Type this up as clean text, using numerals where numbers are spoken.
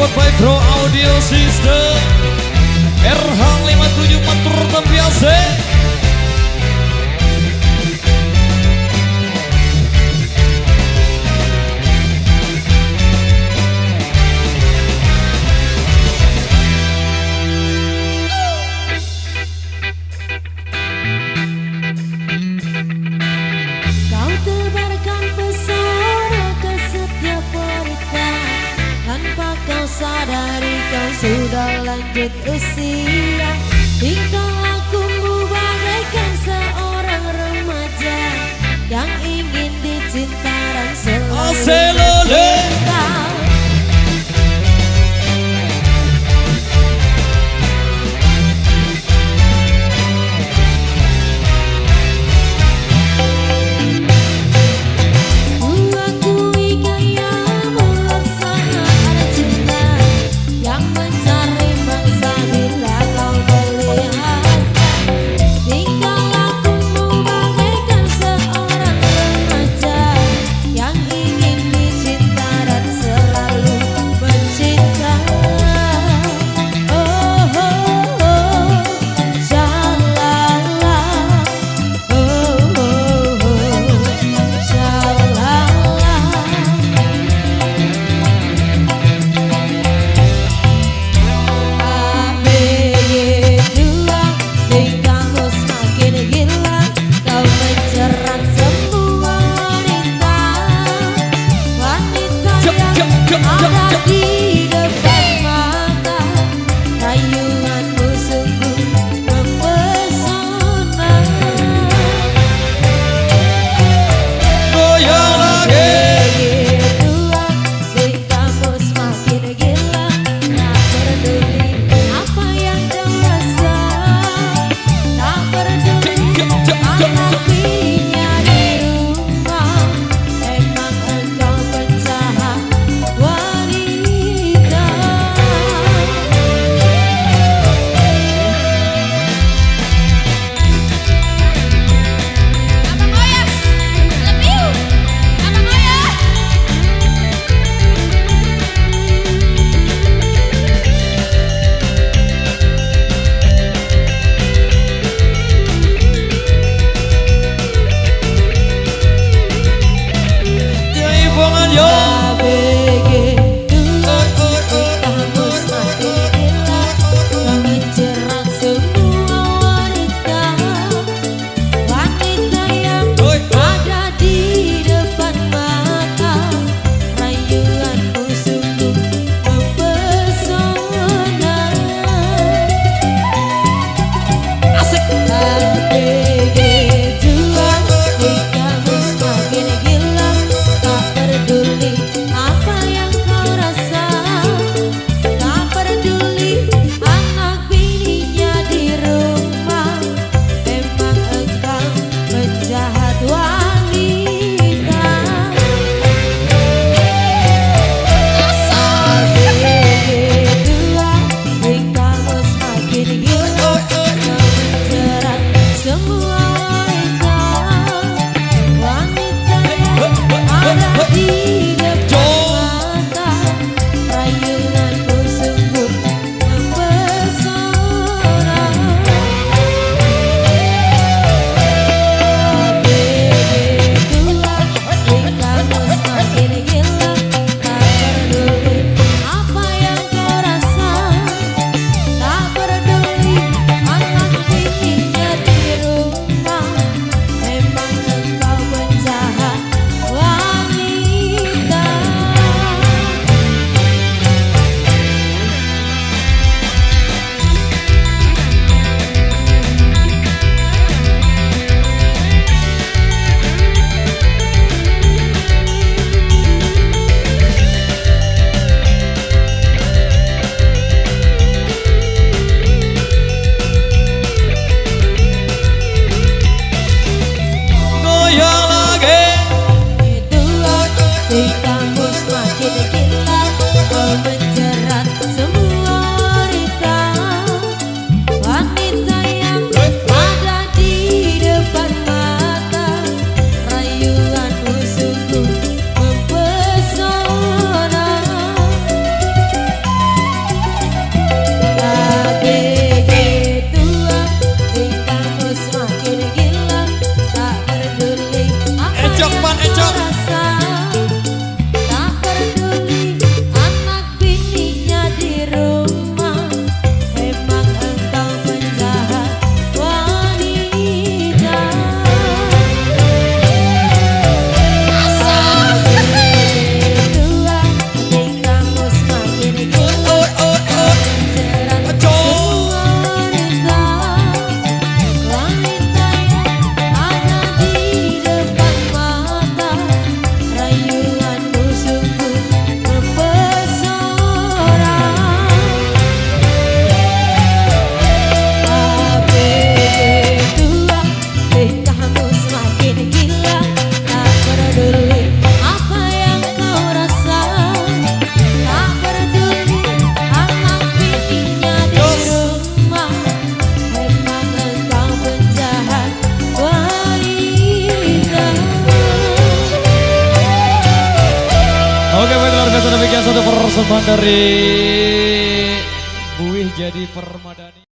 support by Pro Audio System RH57 Matur Tempiase. Kau tebarkan pesona ke setiap wanita, tanpa kau sadari kau sudah lanjut usia. Tingkah lakumu bagaikan seorang remaja yang ingin dicinta dan selalu dicinta. Ecok. rasa, tak peduli anak bininya di rumah. Memang engkau penjahat wanita. Dua, hati kamu semakin gila. Jerat semua wanita, wanita yang ada di depan mata. Rayuanmu sungguh mempesona. ABG dua, tingkahmu semakin gila. Tak peduli apa yang kau rasa, tak peduli anak bininya di rumah. Memang engkau penjahat wanita. Oke, baik luar biasa, demikian satu persembahan dari Buih Jadi Permadani.